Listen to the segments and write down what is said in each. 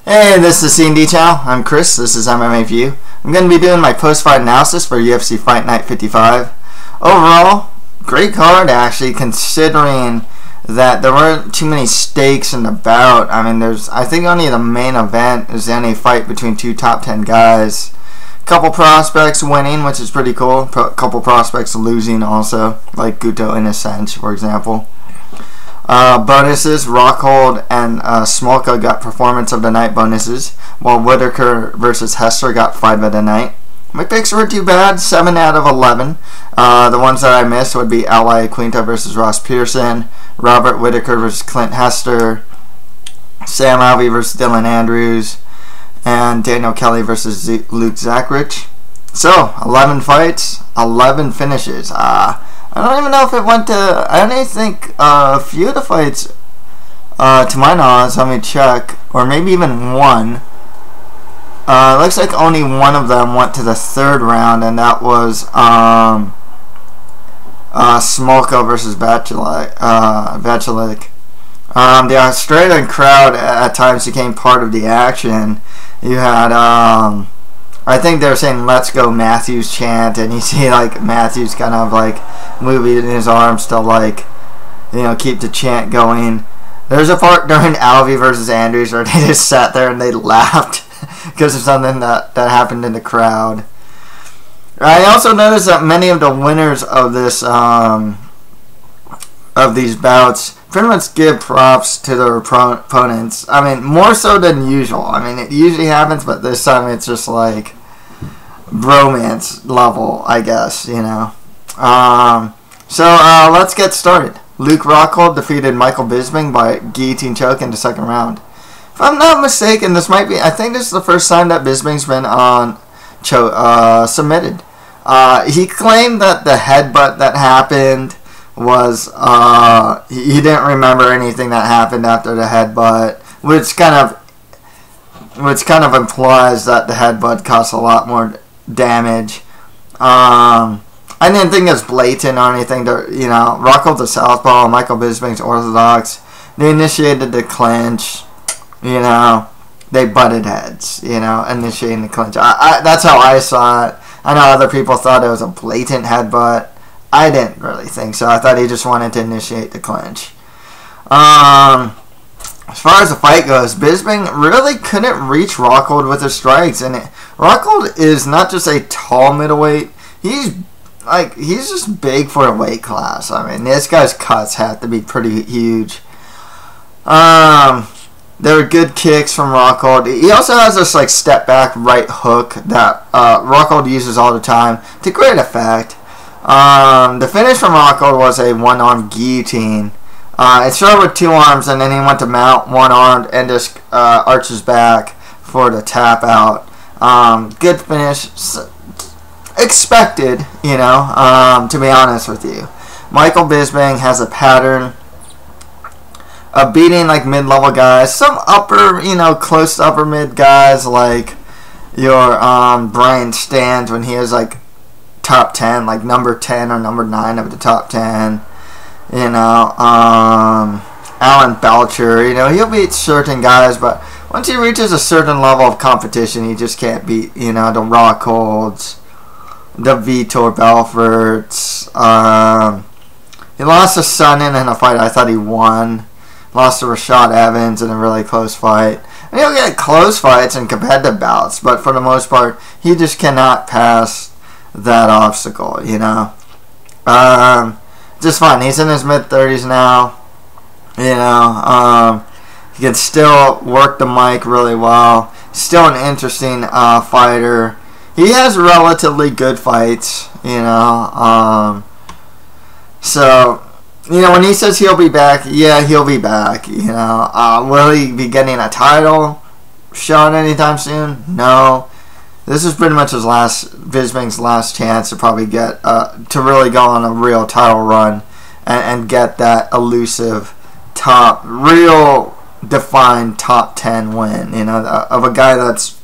Hey, this is C&D Channel. I'm Chris. This is MMA View. I'm going to be doing my post-fight analysis for UFC Fight Night 55. Overall, great card actually, considering that there weren't too many stakes in the bout. I mean, I think only the main event is any fight between two top 10 guys. Couple prospects winning, which is pretty cool. Couple prospects losing also, like Guto Innocent, for example. Bonuses, Rockhold and Smolka got Performance of the Night bonuses, while Whitaker versus Hester got Fight of the Night. My picks weren't too bad, 7 out of 11. The ones that I missed would be Ally Quinta versus Ross Pearson, Robert Whitaker versus Clint Hester, Sam Alvey versus Dylan Andrews, and Daniel Kelly versus Luke Zachrich. So, 11 fights, 11 finishes. I don't even know if it went to... I don't even think a few of the fights, to my knowledge, let me check, or maybe even one. Looks like only one of them went to the third round, and that was Smolka versus Bachelik. The Australian crowd at times became part of the action. You had... I think they were saying "Let's go Matthews" chant, and you see like Matthews kind of like moving his arms to like, you know, keep the chant going. There's a part during Alvey versus Andrews where they just sat there and they laughed because of something that happened in the crowd. I also noticed that many of the winners of this of these bouts pretty much give props to their opponents. I mean, more so than usual. I mean, it usually happens, but this time it's just like bromance level, I guess, you know. So let's get started. Luke Rockhold defeated Michael Bisping by guillotine choke in the second round. If I'm not mistaken, this might be... I think this is the first time that Bisping's been on submitted. He claimed that the headbutt that happened was he didn't remember anything that happened after the headbutt, which kind of implies that the headbutt caused a lot more damage. I didn't think it was blatant or anything. You know, Rockhold's a southpaw, Michael Bisping's orthodox. They initiated the clinch. You know, they butted heads. You know, initiating the clinch. That's how I saw it. I know other people thought it was a blatant headbutt. I didn't really think so. I thought he just wanted to initiate the clinch. As far as the fight goes, Bisping really couldn't reach Rockhold with his strikes, and Rockhold is not just a tall middleweight. He's just big for a weight class. I mean, this guy's cuts have to be pretty huge. There were good kicks from Rockhold. He also has this like step back right hook that Rockhold uses all the time to great effect. The finish from Rockhold was a one-arm guillotine. It started with two arms, and then he went to mount one-armed and just arches back for the tap out. Good finish. Expected, you know, to be honest with you. Michael Bisping has a pattern of beating like mid-level guys. Some upper, you know, close to upper mid guys like your Brian Stans when he is like top 10, like number 10 or number 9 of the top 10. You know, Alan Belcher, you know, he'll beat certain guys, but once he reaches a certain level of competition, he just can't beat, you know, the Rockholds, the Vitor Belforts. He lost to Sonnen in a fight I thought he won. Lost to Rashad Evans in a really close fight. And he'll get close fights and competitive bouts, but for the most part, he just cannot pass that obstacle, you know. Just fine. He's in his mid-30s now. You know, he can still work the mic really well. Still an interesting fighter. He has relatively good fights, you know. So, you know, when he says he'll be back, yeah, he'll be back, you know. Will he be getting a title shot anytime soon? No. This is pretty much Bisping's last chance to probably get, to really go on a real title run and get that elusive real defined top 10 win, you know, of a guy that's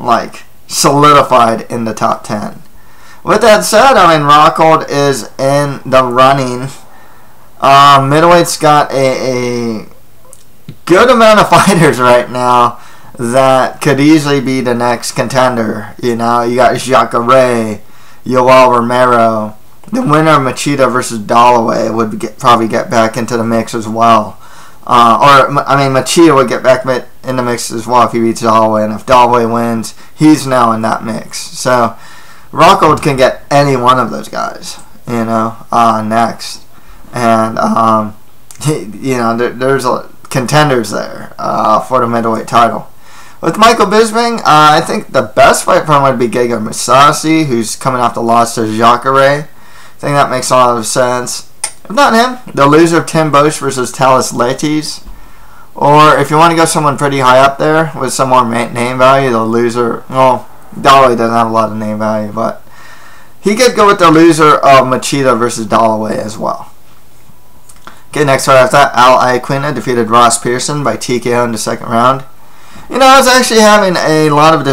like solidified in the top 10. With that said, I mean, Rockhold is in the running. Middleweight's got a good amount of fighters right now that could easily be the next contender. You know, you got Jacare, Yoel Romero. The winner of Machida versus Dalloway would probably get back into the mix as well. Machida would get back in the mix as well if he beats Dalloway. And if Dalloway wins, he's now in that mix. So Rockhold can get any one of those guys, you know, next. And, there's contenders there for the middleweight title. With Michael Bisping, I think the best fight for him would be Gegard Mousasi, who's coming off the loss to Jacare. I think that makes a lot of sense. If not him, the loser of Tim Bosch versus Talis Leites. Or if you want to go someone pretty high up there with some more name value, the loser, well, Dalloway doesn't have a lot of name value, but he could go with the loser of Machida versus Dalloway as well. Okay, next fight after that, Al Iaquinta defeated Ross Pearson by TKO in the second round. You know, I was actually having a lot of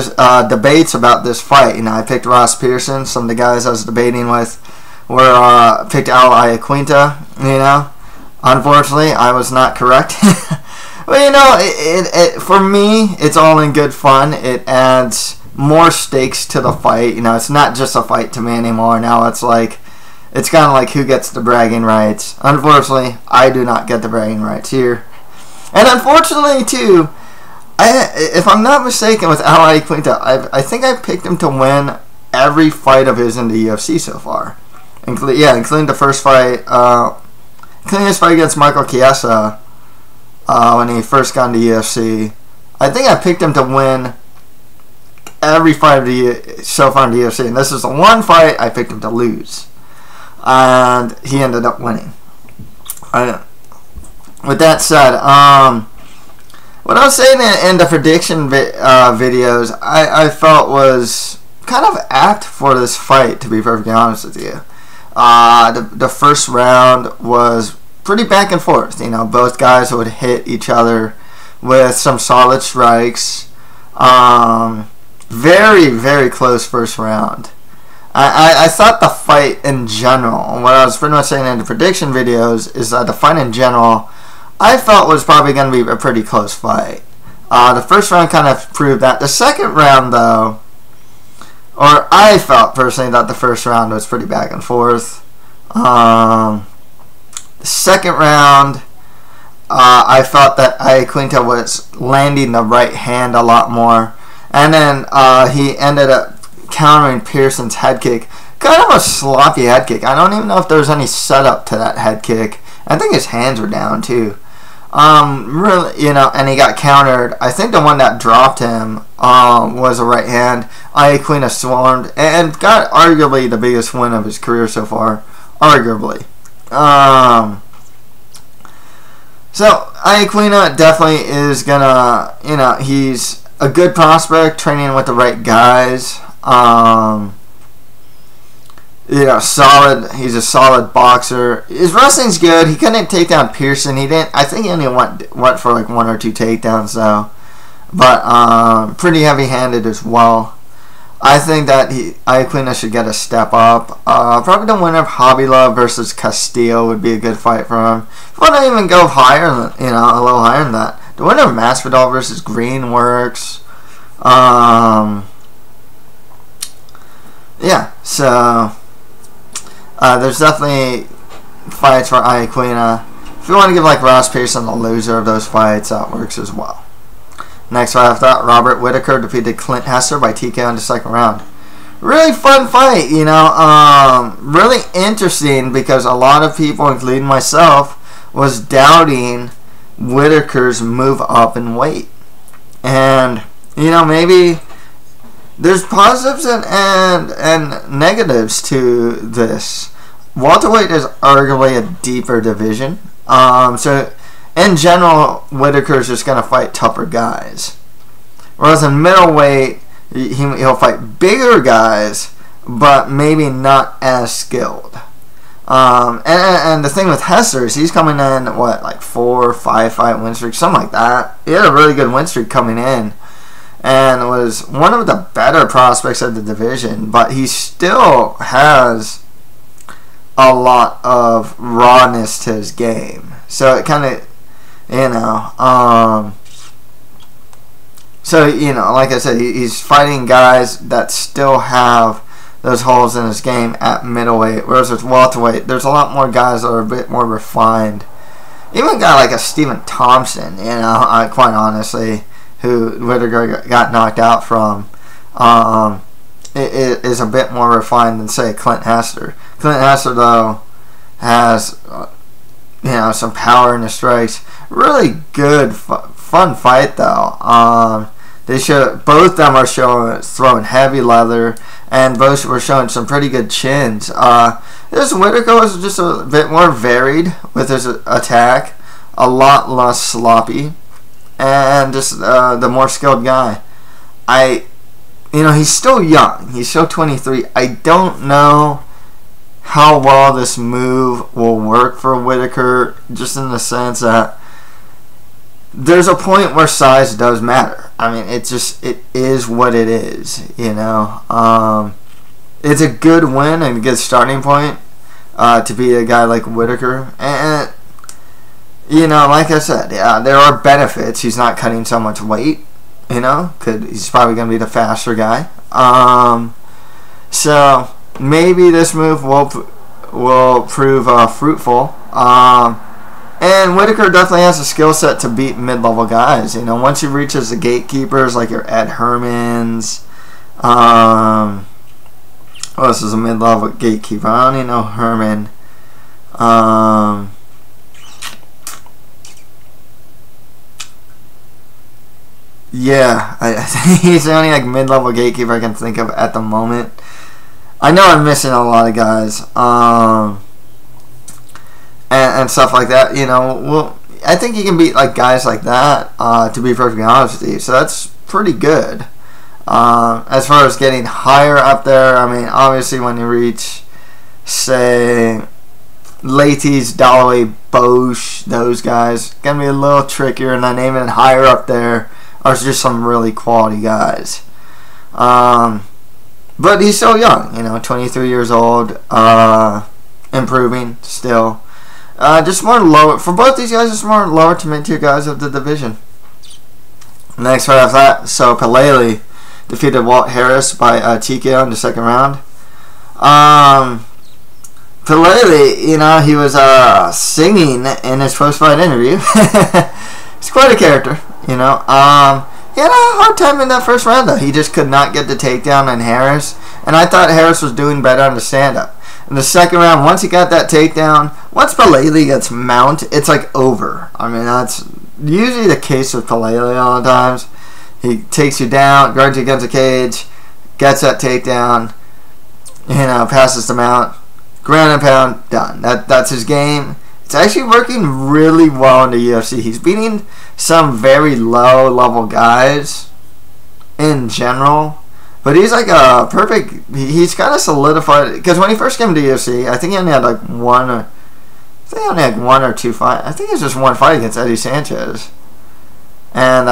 debates about this fight. You know, I picked Ross Pearson. Some of the guys I was debating with were picked Al Iaquinta. You know, unfortunately, I was not correct. But you know, for me, it's all in good fun. It adds more stakes to the fight. You know, it's not just a fight to me anymore. Now it's like, it's kind of like who gets the bragging rights. Unfortunately, I do not get the bragging rights here. And unfortunately, too, if I'm not mistaken, with Al Iaquinta, I think I picked him to win every fight of his in the UFC so far. Including the first fight, including his fight against Michael Chiesa when he first got into UFC. I think I picked him to win every fight of so far in the UFC. And this is the one fight I picked him to lose. And he ended up winning. With that said, what I was saying in the prediction videos, I felt was kind of apt for this fight, to be perfectly honest with you. The first round was pretty back and forth. You know, both guys would hit each other with some solid strikes. Very, very close first round. I thought the fight in general, what I was pretty much saying in the prediction videos, is that the fight in general, I felt was probably going to be a pretty close fight. The first round kind of proved that. The second round, though, or I felt personally that the first round was pretty back and forth. The second round, I felt that Iaquinta was landing the right hand a lot more. And then he ended up countering Pearson's head kick. Kind of a sloppy head kick. I don't even know if there was any setup to that head kick. I think his hands were down too. Really, you know, and he got countered. I think the one that dropped him was a right hand. Iaquinta swarmed and got arguably the biggest win of his career so far. Arguably. So Iaquinta definitely is gonna, you know, he's a good prospect, training with the right guys. You know, solid. He's a solid boxer. His wrestling's good. He couldn't take down Pearson. He didn't. I think he only went for like 1 or 2 takedowns though, but pretty heavy-handed as well. I think that Iaquinta should get a step up. Probably the winner of Hobby Love versus Castillo would be a good fight for him. If I don't even go higher than, you know, a little higher than that, the winner of Masvidal versus Green works. Yeah, so there's definitely fights for Iaquinta. If you want to give like Ross Pearson the loser of those fights, that works as well. Next fight after that, Robert Whittaker defeated Clint Hester by TKO in the second round. Really fun fight, you know. Really interesting because a lot of people, including myself, was doubting Whittaker's move up in weight. And, you know, maybe there's positives and negatives to this. Welterweight is arguably a deeper division. So in general, Whittaker's just going to fight tougher guys. Whereas in middleweight, he'll fight bigger guys, but maybe not as skilled. And the thing with Hester is he's coming in, what, like 4 or 5 fight win streak, something like that. He had a really good win streak coming in and was one of the better prospects of the division, but he still has a lot of rawness to his game. So it kind of, You know, so, you know, like I said, he's fighting guys that still have those holes in his game at middleweight, whereas with welterweight, there's a lot more guys that are a bit more refined. Even a guy like a Stephen Thompson, you know, quite honestly, who Whittaker got knocked out from, is a bit more refined than, say, Clint Hester. Clint Hester, though, has, you know, some power in the strikes. Really good, fun fight, though. Both of them are throwing heavy leather, and both were showing some pretty good chins. This Whittaker was just a bit more varied with his attack, a lot less sloppy, and just the more skilled guy. You know, he's still young. He's still 23. I don't know how well this move will work for Whittaker, just in the sense that there's a point where size does matter. I mean, it is what it is, you know. It's a good win and a good starting point to beat a guy like Whittaker. And, you know, like I said, yeah, there are benefits. He's not cutting so much weight, you know, because he's probably going to be the faster guy. So maybe this move will prove fruitful. And Whittaker definitely has a skill set to beat mid-level guys. You know, once he reaches the gatekeepers like your Ed Hermans, this is a mid-level gatekeeper. I don't even know Herman. Yeah, I think he's the only like mid-level gatekeeper I can think of at the moment. I know I'm missing a lot of guys. And stuff like that, you know. Well, I think you can beat like guys like that, to be perfectly honest with you. So that's pretty good. As far as getting higher up there, I mean, obviously when you reach, say, Laties, Dalloway, Bosch, those guys, gonna be a little trickier. And then even higher up there are just some really quality guys. But he's still young, you know, 23 years old, improving still. Just more lower for both these guys. Just more lower to mid-tier guys of the division. Next right after that, so Pelele defeated Walt Harris by TKO in the second round. Pelele, you know, he was singing in his post-fight interview. He's quite a character, you know. He had a hard time in that first round, though. He just could not get the takedown on Harris, and I thought Harris was doing better on the stand-up. In the second round, once he got that takedown, once Pelele gets mount, it's like over. I mean, that's usually the case with Pelele all the times. He takes you down, guards you against the cage, gets that takedown, you know, passes the mount, ground and pound, done. That's his game. It's actually working really well in the UFC. He's beating some very low-level guys in general. But he's like a perfect. He's kind of solidified, because when he first came to the UFC, I think he only had like one or two fights. I think it was just one fight against Eddie Sanchez, and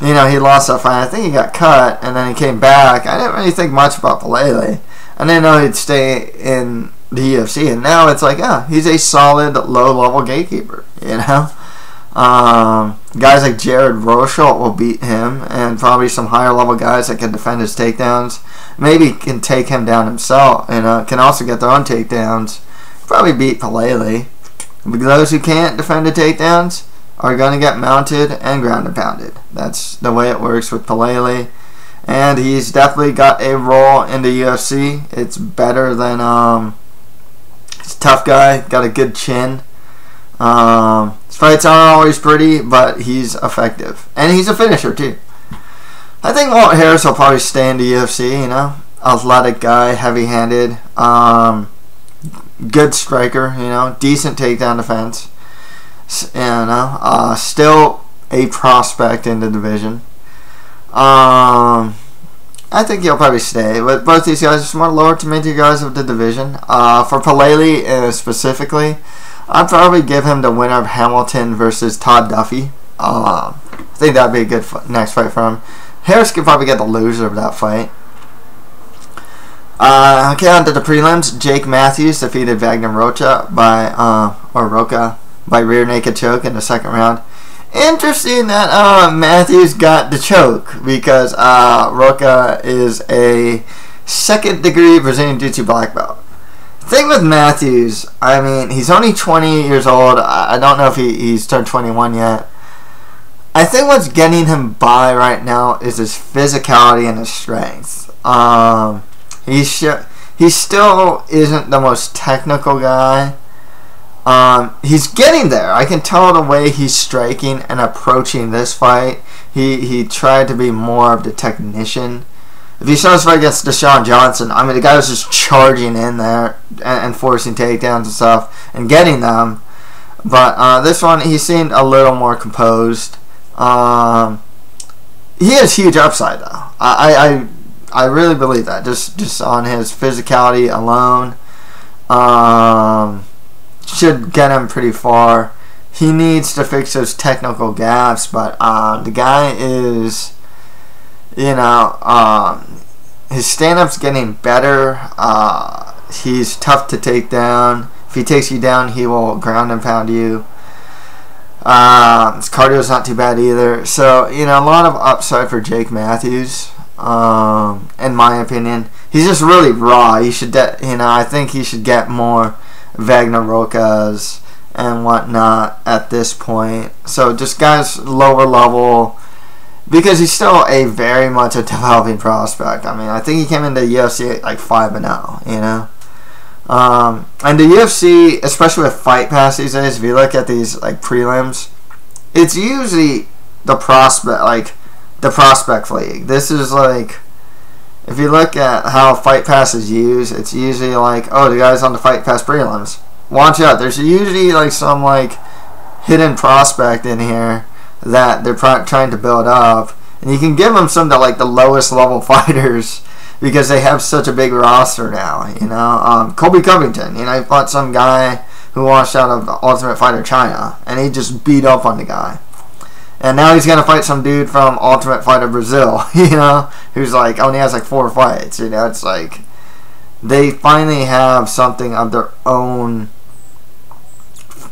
you know, he lost that fight. I think he got cut, and then he came back. I didn't really think much about Pelele. I didn't know he'd stay in the UFC, and now it's like, he's a solid low-level gatekeeper. You know. Guys like Jared Rosholt will beat him, and probably some higher level guys that can defend his takedowns. Maybe can take him down himself, and can also get their own takedowns. Probably beat Pelele. But those who can't defend the takedowns are going to get mounted and ground and pounded. That's the way it works with Pelele. And he's definitely got a role in the UFC. It's better than, he's a tough guy, got a good chin. His fights aren't always pretty, but he's effective. And he's a finisher, too. I think Walt Harris will probably stay in the UFC, you know. Athletic guy, heavy-handed, good striker, you know. Decent takedown defense. You know, still a prospect in the division. I think he'll probably stay. But both these guys are some lower to mid-tier guys of the division. For Pelele specifically, I'd probably give him the winner of Hamilton versus Todd Duffy. I think that'd be a good next fight for him. Harris could probably get the loser of that fight. Okay, on to the prelims. Jake Matthews defeated Wagner Rocha by by rear naked choke in the second round. Interesting that Matthews got the choke because Roca is a second-degree Brazilian Jiu-Jitsu black belt. Thing with Matthews, I mean, he's only 20 years old. I don't know if he's turned 21 yet. I think what's getting him by right now is his physicality and his strength. He still isn't the most technical guy. He's getting there. I can tell the way he's striking and approaching this fight. He tried to be more of the technician. If you saw this fight against Deshaun Johnson, I mean, the guy was just charging in there and forcing takedowns and stuff and getting them. But this one, he seemed a little more composed. He has huge upside, though. I really believe that. Just on his physicality alone, should get him pretty far. He needs to fix those technical gaps, but the guy is, his stand-up's getting better. He's tough to take down. If he takes you down, he will ground and pound you. His cardio's not too bad either. So, a lot of upside for Jake Matthews, in my opinion. He's just really raw. He should, I think he should get more Wagner Rocas and whatnot at this point. So, just guys lower level, because he's still a very much a developing prospect. I mean, I think he came into UFC like 5-0, and the UFC, especially with Fight Pass these days, if you look at these like prelims, it's usually the prospect league. This is like, if you look at how Fight Pass is used, it's usually like, oh, the guy's on the Fight Pass prelims. Watch out. There's usually like some like hidden prospect in here that they're trying to build up, and you can give them some to like the lowest level fighters because they have such a big roster now. Colby Covington, he fought some guy who washed out of Ultimate Fighter China, and he just beat up on the guy. And now he's gonna fight some dude from Ultimate Fighter Brazil, who's like only has like 4 fights. It's like they finally have something of their own,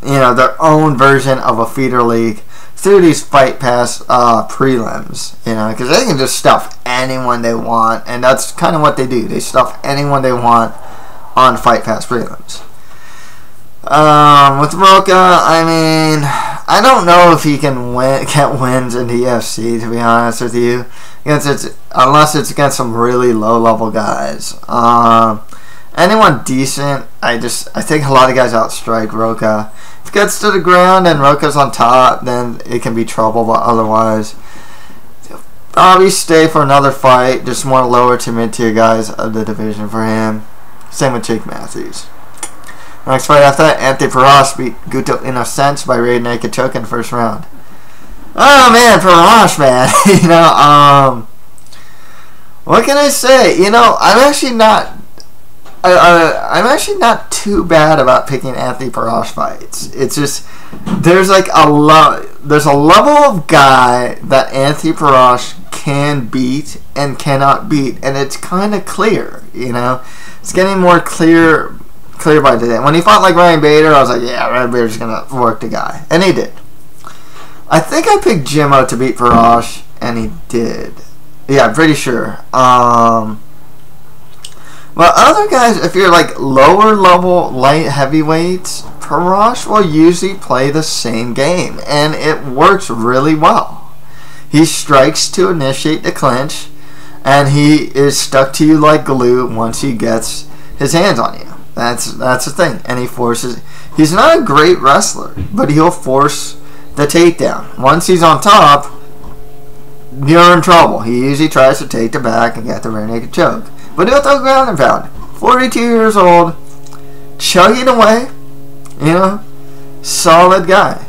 their own version of a feeder league through these Fight Pass prelims, because they can just stuff anyone they want, and that's kind of what they do. They stuff anyone they want on Fight Pass prelims. With Roca, I mean, I don't know if he can get wins in the UFC, to be honest with you, unless it's against some really low-level guys. Anyone decent, I think a lot of guys outstrike Roca. If it gets to the ground and Roca's on top, then it can be trouble, but otherwise, probably stay for another fight, just more lower to mid-tier guys of the division for him. Same with Jake Matthews. Next fight after that, Anthony Parash beat Guto Innocence by rear naked choke in the first round. Oh man, Parash, man. What can I say? I'm actually not too bad about picking Anthony Parash fights. It's just there's a level of guy that Anthony Parash can beat and cannot beat, and it's kind of clear. It's getting more clear by today. When he fought like Ryan Bader, I was like, yeah, Ryan Bader's gonna work the guy, and he did. I think I picked Jimmo to beat Parash, and he did. Yeah, I'm pretty sure. But other guys, if you're like lower level light heavyweights, Parash will usually play the same game, and it works really well. He strikes to initiate the clinch, and he is stuck to you like glue once he gets his hands on you. That's the thing, and he's not a great wrestler, but he'll force the takedown. Once he's on top, you're in trouble. He usually tries to take the back and get the rear naked choke. But he'll throw ground and pound. 42 years old, chugging away, solid guy,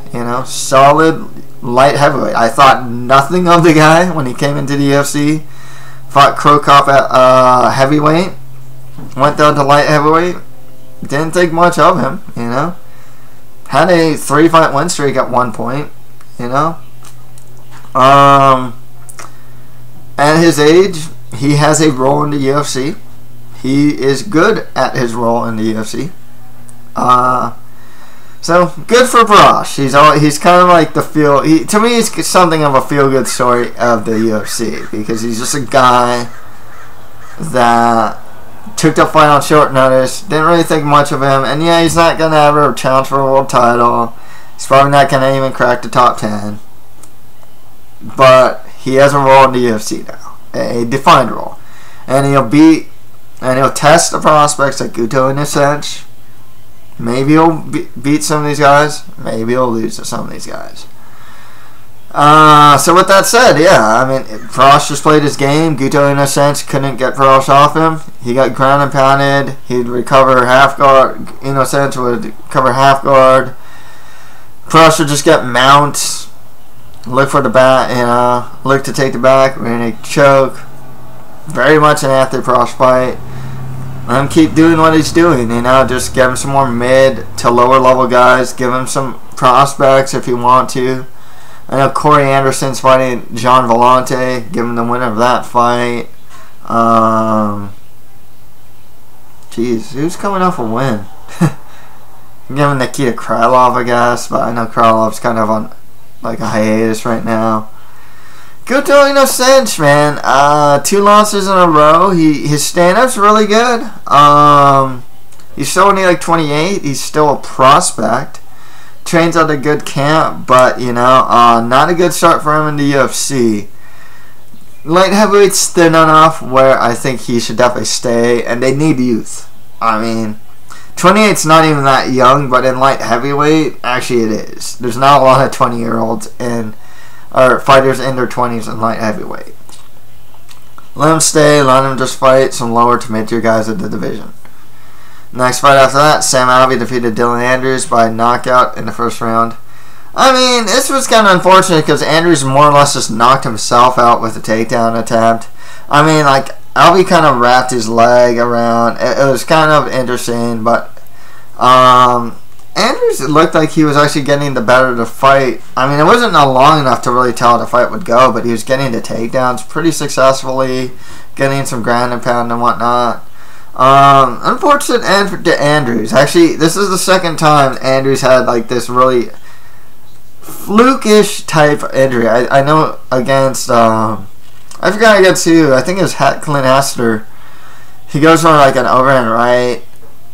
solid light heavyweight. I thought nothing of the guy when he came into the UFC. Fought Crow Cop at heavyweight, went down to light heavyweight. Didn't think much of him, Had a 3-fight win streak at one point, At his age, he has a role in the UFC. He is good at his role in the UFC. So good for Parash. He's kind of like the to me he's something of a feel good story of the UFC, because he's just a guy that took the fight on short notice, didn't really think much of him, and yeah, he's not gonna ever challenge for a world title. He's probably not gonna even crack the top 10, but he has a role in the UFC now, a defined role, and he'll test the prospects like Guto Inocenc. Maybe he'll beat some of these guys. Maybe he'll lose to some of these guys. So with that said, yeah, I mean, Parash just played his game. Guto Inocenc couldn't get Parash off him. He got ground and pounded. He'd recover half guard. Inocenc would cover half guard. Parash would just get mounts. Look for the back, look to take the back. We're gonna choke. Very much an athlete Parash fight. Let him keep doing what he's doing, just give him some more mid to lower level guys, give him some prospects if you want to. I know Corey Anderson's fighting John Vellante, give him the winner of that fight. Jeez, who's coming off a win? I'm giving Nikita Krylov, I guess, but I know Krylov's kind of on like a hiatus right now. Guto Inocenc, man. 2 losses in a row. His stand-up's really good. He's still only like 28. He's still a prospect. Trains at a good camp, but not a good start for him in the UFC. Light heavyweight's thin enough where I think he should definitely stay, and they need youth. I mean, 28's not even that young, but in light heavyweight, actually it is. There's not a lot of 20-year-olds or fighters in their 20s in light heavyweight. Let him stay. Let him just fight some lower to mid-tier guys in the division. Next fight after that, Sam Alvey defeated Dylan Andrews by knockout in the first round. I mean, this was kind of unfortunate because Andrews more or less just knocked himself out with a takedown attempt. I mean, like, Alvey kind of wrapped his leg around. It was kind of interesting, but Andrews, it looked like he was actually getting the better of the fight. I mean, it wasn't long enough to really tell how the fight would go, but he was getting the takedowns pretty successfully, getting some ground and pound and whatnot. Unfortunate end to Andrews. Actually, this is the second time Andrews had like this really flukish type injury. I know against, I forgot against who. I think it was Clint Hester. He goes for like an overhand right,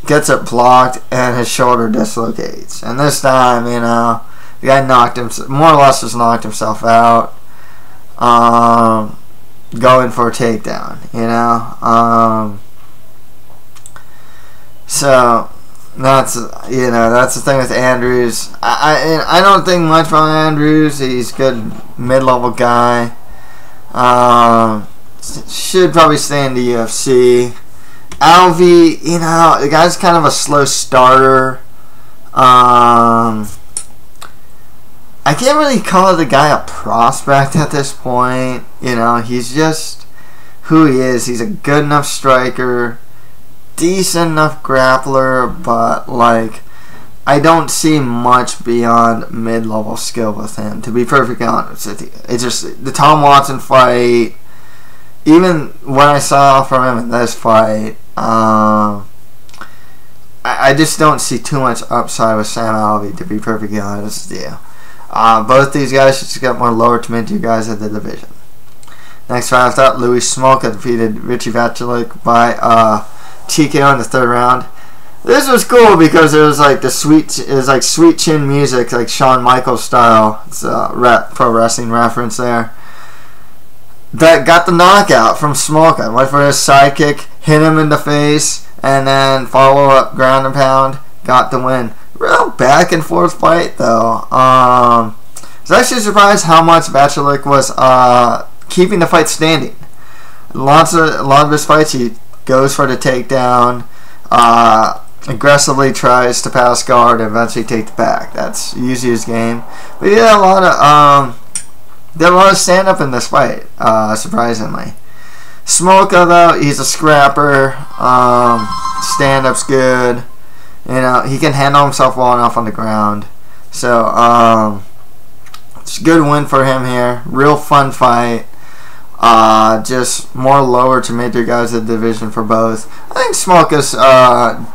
gets it blocked, and his shoulder dislocates. And this time, the guy more or less just knocked himself out, going for a takedown, So that's the thing with Andrews. I don't think much about Andrews. He's a good mid-level guy. Should probably stay in the UFC. Alvey, the guy's kind of a slow starter. I can't really call the guy a prospect at this point. He's just who he is. He's a good enough striker, decent enough grappler, but like I don't see much beyond mid-level skill with him, to be perfectly honest with you. It's just the Tom Watson fight. Even what I saw from him in this fight, I just don't see too much upside with Sam Alvey, to be perfectly honest with you. Both these guys should just get more lower to mid-tier guys in the division. Next fight after that, Louis Smolka defeated Richie Vachalik by TKO in the third round. This was cool because it was like sweet chin music, like Shawn Michaels style. It's a pro wrestling reference there. That got the knockout from Smolka. Went for his sidekick, hit him in the face, and then follow up ground and pound. Got the win. Real back and forth fight though. I was actually surprised how much Vachalik was keeping the fight standing. A lot of his fights he goes for the takedown, aggressively tries to pass guard, and eventually take the back. That's usually his game. But yeah, a lot of stand up in this fight, surprisingly. Smolka though, he's a scrapper. Stand up's good. He can handle himself well enough on the ground. So it's a good win for him here. Real fun fight. Just more lower to mid-tier guys in the division for both. I think Smoke is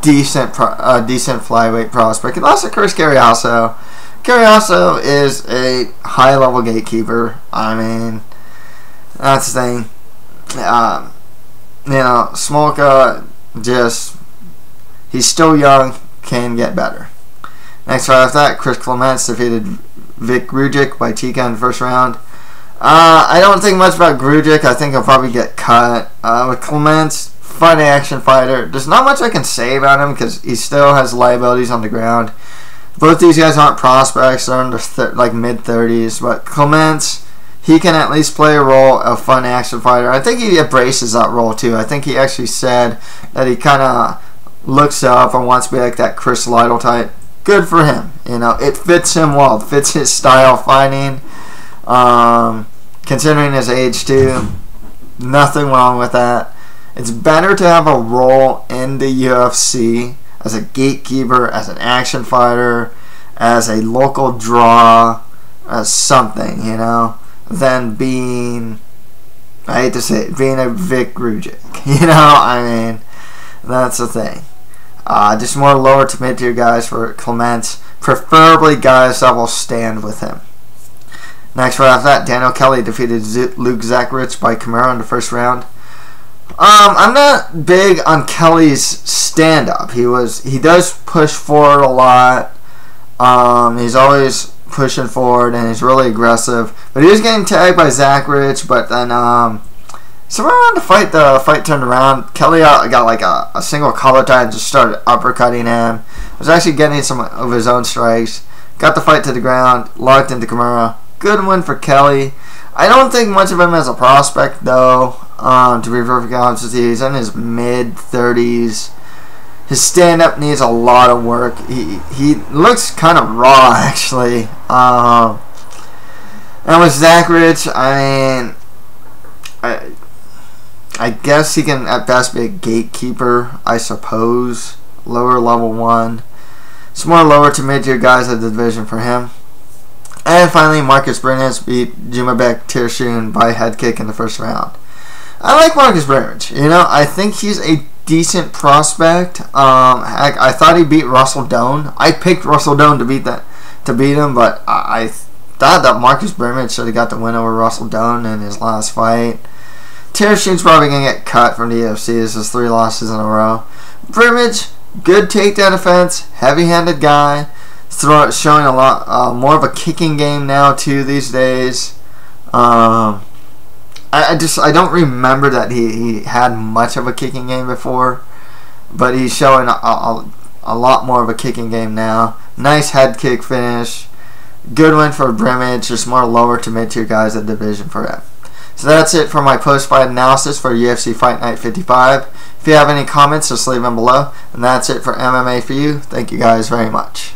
decent flyweight prospect. And also Chris Carriasso. Carriasso is a high-level gatekeeper. I mean, that's the thing. Smoke he's still young, can get better. Next right after that, Chris Clements defeated Vic Grujic by TKO in the first round. I don't think much about Grujic. I think he'll probably get cut. With Clements, fun action fighter. There's not much I can say about him because he still has liabilities on the ground. Both these guys aren't prospects. They're in their mid-30s. But Clements, he can at least play a role of fun action fighter. I think he embraces that role too. I think he actually said that he kind of looks up and wants to be like that Chris Lytle type. Good for him. It fits him well. It fits his style fighting. Considering his age too, nothing wrong with that. It's better to have a role in the UFC as a gatekeeper, as an action fighter, as a local draw, as something, than being, I hate to say it, being a Vic Grujic. I mean, that's the thing. Just more lower to mid-tier guys for Clements, preferably guys that will stand with him. Next, right after that, Daniel Kelly defeated Luke Zacharich by Kimura in the first round. I'm not big on Kelly's stand-up. He does push forward a lot. He's always pushing forward and he's really aggressive. But he was getting tagged by Zacharich. But then somewhere around the fight turned around. Kelly got like a single collar tie and just started uppercutting him. Was actually getting some of his own strikes. Got the fight to the ground. Locked into Kimura. Good win for Kelly. I don't think much of him as a prospect, though. To be perfectly honest with you, he's in his mid-30s. His stand-up needs a lot of work. He looks kind of raw, actually. And with Zacharich, I mean, I guess he can at best be a gatekeeper, I suppose. Lower level 1. Some more lower to mid-tier guys at the division for him. And finally, Marcus Brimage beat Jumabek Tirshun by head kick in the first round. I like Marcus Brimage. I think he's a decent prospect. Heck, I thought he beat Russell Doan. I picked Russell Doan to beat him, but I thought that Marcus Brimage should have got the win over Russell Doan in his last fight. Tirshun's probably gonna get cut from the UFC. This is 3 losses in a row. Brimage, good takedown defense, heavy-handed guy. Showing a lot more of a kicking game now too these days. I don't remember that he had much of a kicking game before, but he's showing a lot more of a kicking game now. Nice head kick finish. Good win for Brimage. Just more lower to mid-tier guys at division for him. So that's it for my post-fight analysis for UFC Fight Night 55. If you have any comments, just leave them below. And that's it for MMA for you. Thank you guys very much.